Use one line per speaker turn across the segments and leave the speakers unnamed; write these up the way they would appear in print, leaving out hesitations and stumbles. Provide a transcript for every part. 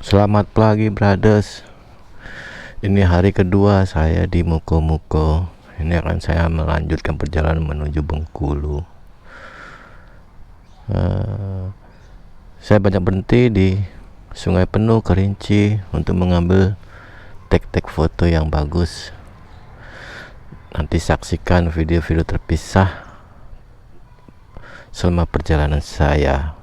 Selamat pagi, brothers. Ini hari kedua saya di Muko-Muko. Ini akan saya melanjutkan perjalanan menuju Bengkulu. Saya banyak berhenti di Sungai Penuh, Kerinci untuk mengambil tek-tek foto yang bagus. Nanti saksikan video-video terpisah selama perjalanan saya.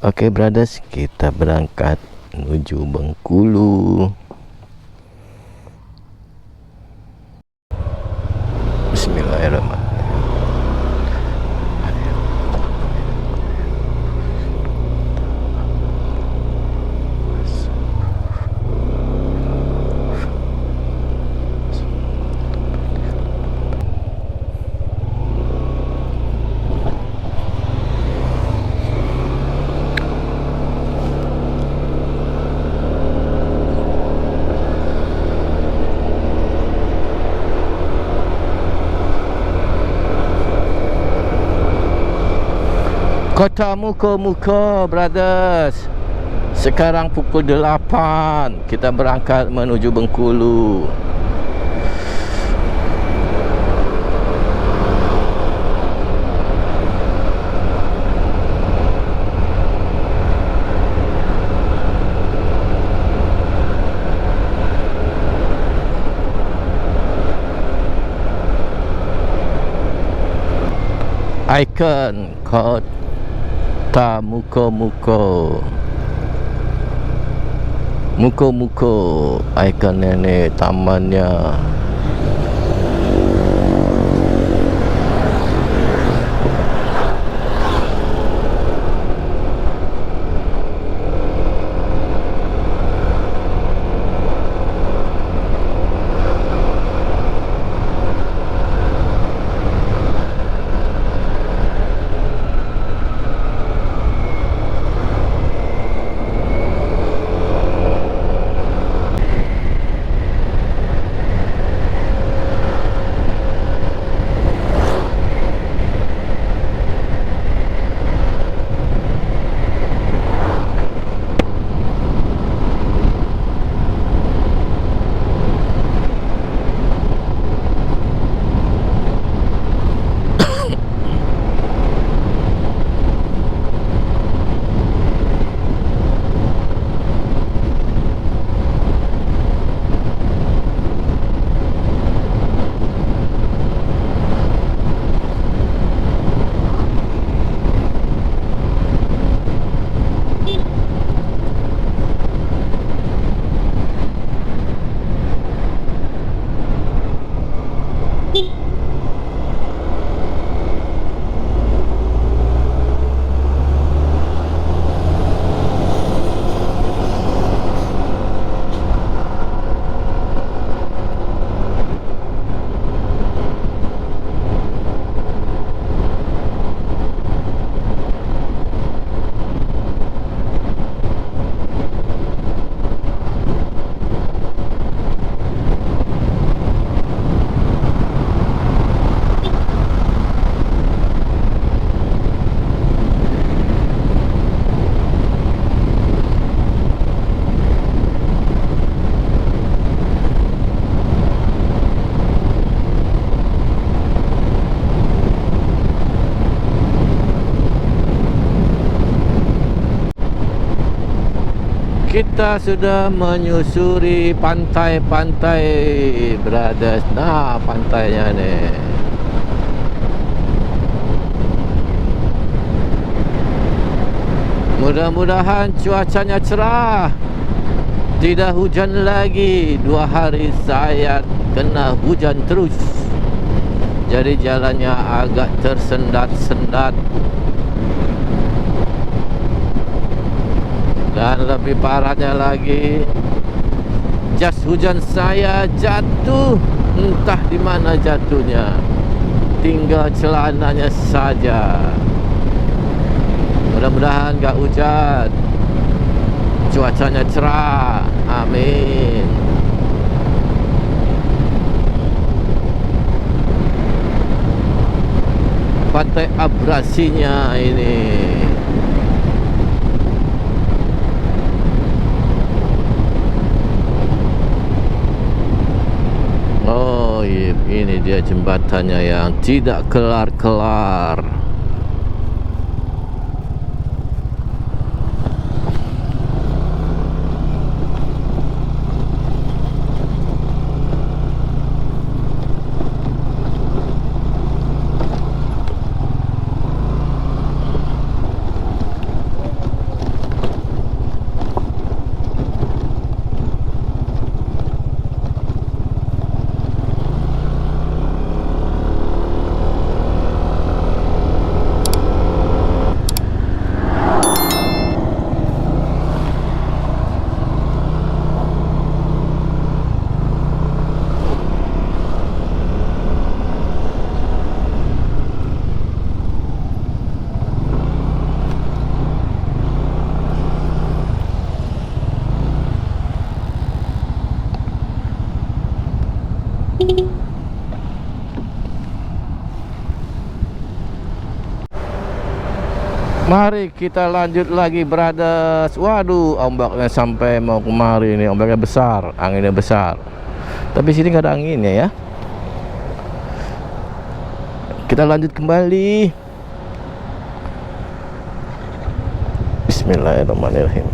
Oke, brothers, kita berangkat menuju Bengkulu. Bismillahirrahmanirrahim. Kota Muko-Muko, brothers. Sekarang pukul 8. Kita berangkat menuju Bengkulu. Ikon Kota Muko-Muko. Muko-Muko, ikon ini tamannya. Kita sudah menyusuri pantai-pantai, brothers. Nah, pantainya nih. Mudah-mudahan cuacanya cerah, tidak hujan lagi. 2 hari saya kena hujan terus, jadi jalannya agak tersendat-sendat. Dan lebih parahnya lagi, jas hujan saya jatuh. Entah di mana jatuhnya, tinggal celananya saja. Mudah-mudahan gak hujan, cuacanya cerah. Amin. Pantai abrasinya ini. Ini dia jembatannya yang tidak kelar-kelar. Mari kita lanjut lagi, brothers. Waduh, ombaknya sampai mau kemari nih. Ombaknya besar, anginnya besar. Tapi sini nggak ada anginnya ya. Kita lanjut kembali. Bismillahirrahmanirrahim.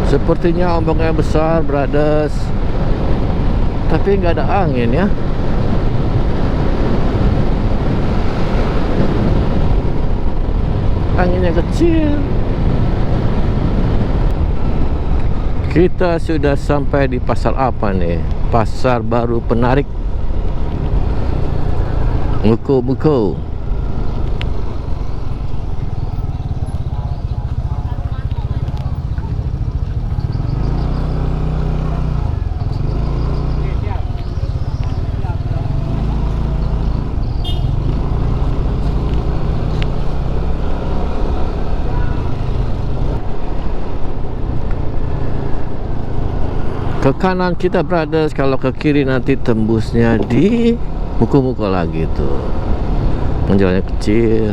Sepertinya ombaknya besar, brothers. Tapi nggak ada angin ya. Anginnya kecil. Kita sudah sampai di pasar apa nih? Pasar Baru Penarik, Muko-Muko. Ke kanan kita, brothers. Kalau ke kiri nanti tembusnya di Muko-Muko lagi tuh. Jalannya kecil,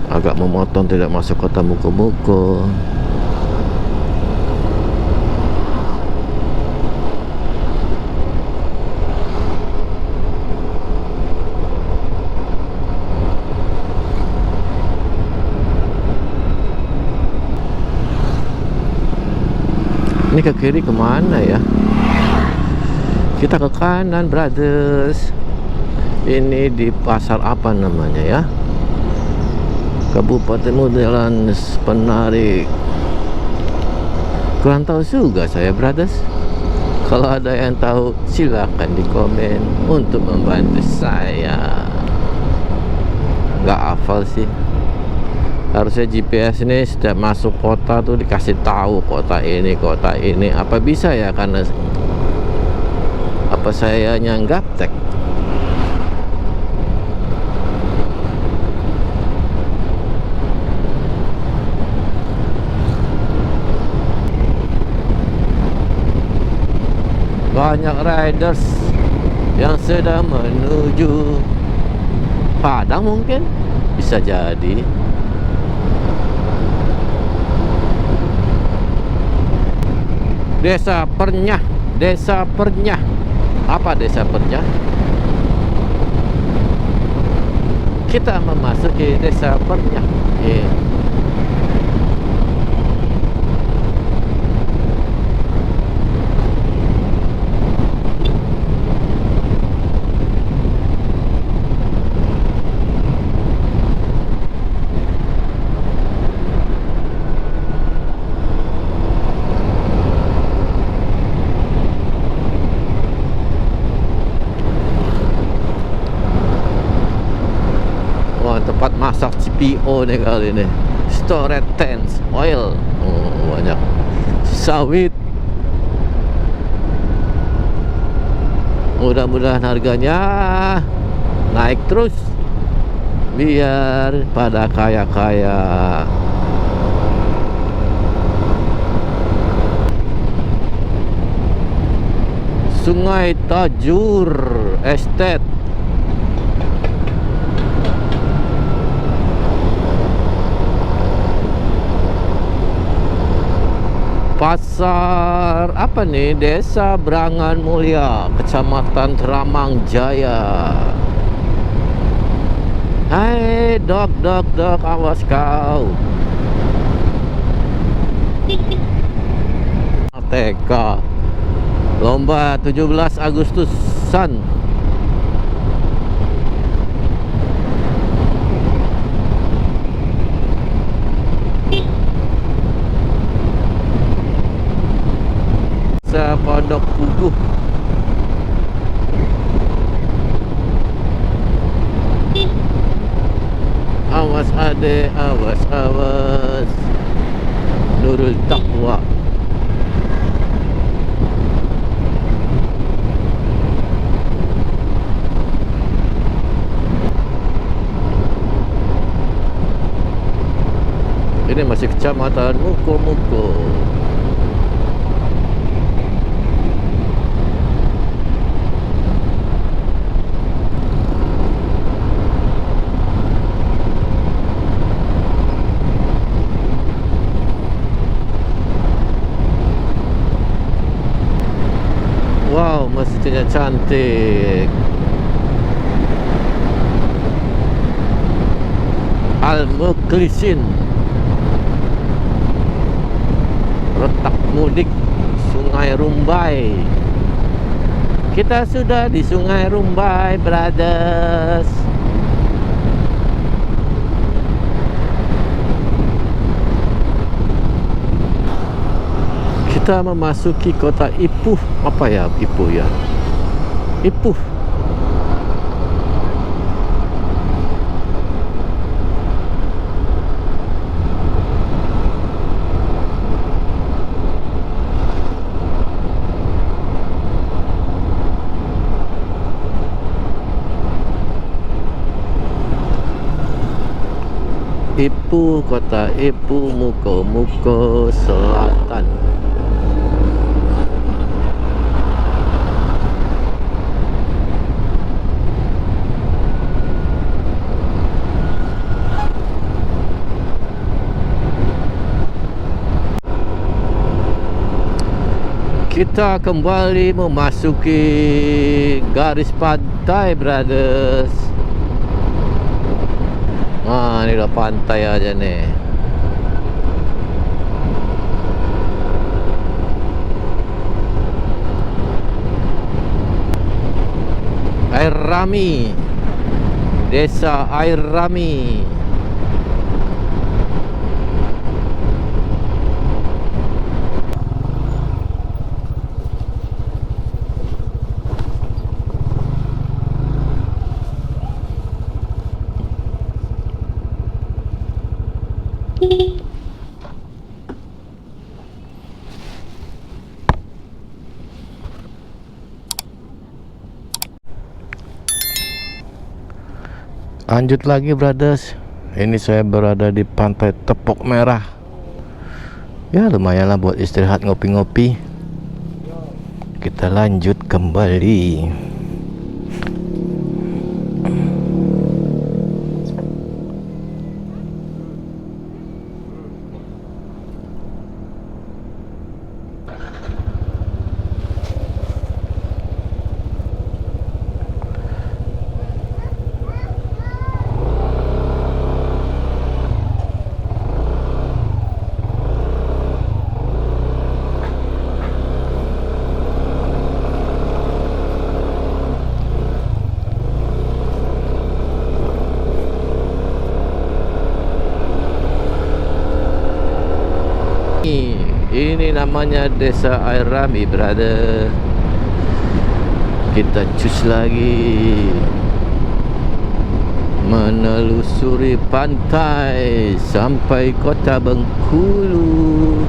agak memotong, tidak masuk kota Muko-Muko. Ini ke kiri kemana ya? Kita ke kanan, brothers. Ini di pasar apa namanya ya? Kabupaten Modelan Penarik. Kurang tahu juga saya, brothers. Kalau ada yang tahu, silakan di komen untuk membantu saya. Nggak hafal sih. Harusnya GPS ini setiap masuk kota tuh dikasih tahu kota ini, kota ini. Apa bisa ya? Karena apa saya yang gaptek? Banyak riders yang sedang menuju Padang, mungkin bisa jadi. Desa Pernyah, Desa Pernyah. Apa Desa Pernyah? Kita memasuki Desa Pernyah. Tempat masak CPO nih kali ini. Storage tanks, oil. Banyak sawit. Mudah-mudahan harganya naik terus biar pada kaya-kaya. Sungai Tajur Estate. Pasar apa nih? Desa Brangan Mulia, Kecamatan Teramang Jaya. Hai, dok, awas kau. TK Lomba 17 Agustusan. Pondok Puguh. Awas ade, awas. Nurul Taqwa. Ini masih Kecamatan Muko. Wow, masjidnya cantik. Al-Mukhlisin. Letak mudik Sungai Rumbai. Kita sudah di Sungai Rumbai, brothers. Kita memasuki kota Ipuh. Apa ya Ipuh ya? Ipuh. Ipuh, kota Ipuh, Muko Selatan. Kita kembali memasuki garis pantai, brothers. Nah, ini udah pantai aja nih. Air Rami, Desa Air Rami. Lanjut lagi, brothers. Ini saya berada di Pantai Tepok Merah. Ya lumayan lah buat istirahat, ngopi-ngopi. Kita lanjut kembali. Ini namanya Desa Air Rami, brother. Kita cus lagi menelusuri pantai sampai kota Bengkulu.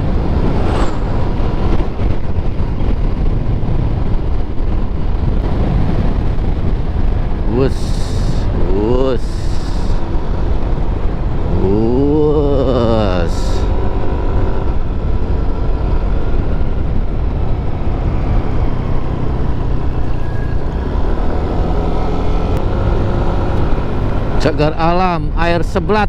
Wus. Cagar alam, air seblat.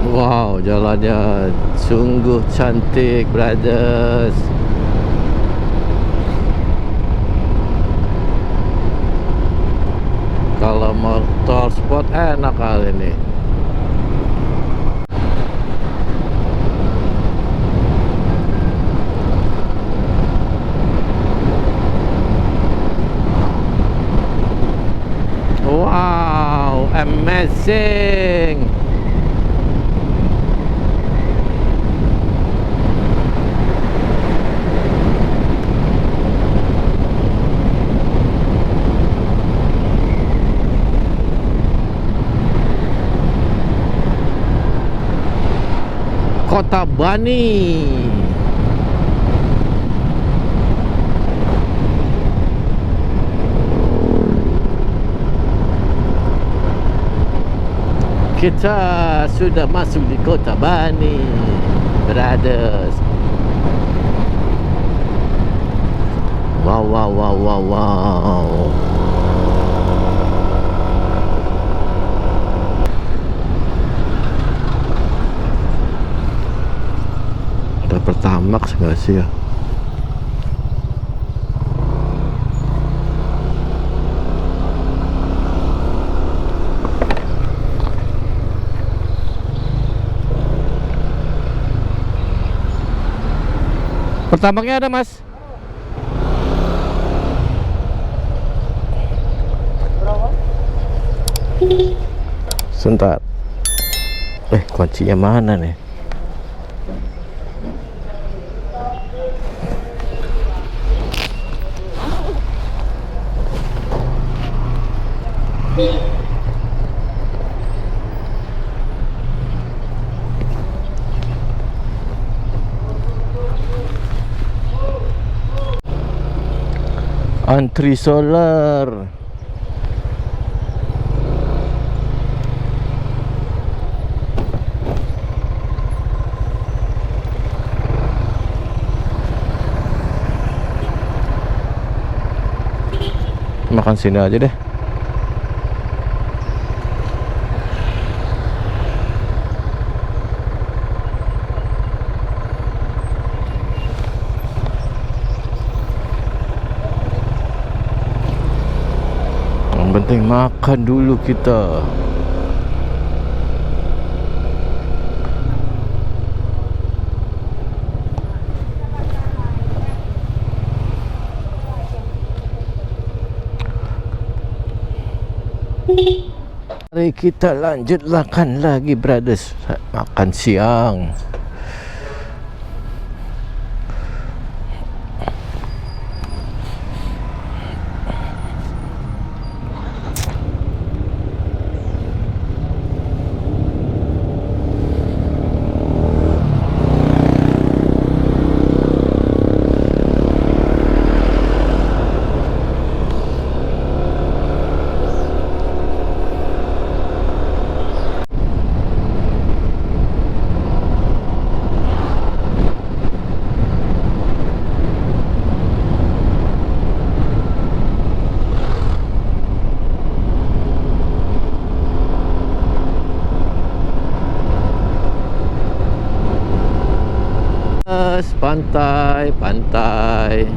Wow, jalannya sungguh cantik, brothers. Kalau motor sport enak kali ini. Wow, amazing. Kota Bani. Kita sudah masuk di Kota Bani, brothers. Wow, wow, wow, wow, wow. Ada Pertamax nggak sih ya? Pertamaxnya ada, Mas?
Berapa?
Sebentar. Kuncinya mana nih? Antri solar. Makan sini aja deh. Yang penting makan dulu kita. Mari kita lanjut makan lagi, brothers. Makan siang. Pantai, pantai.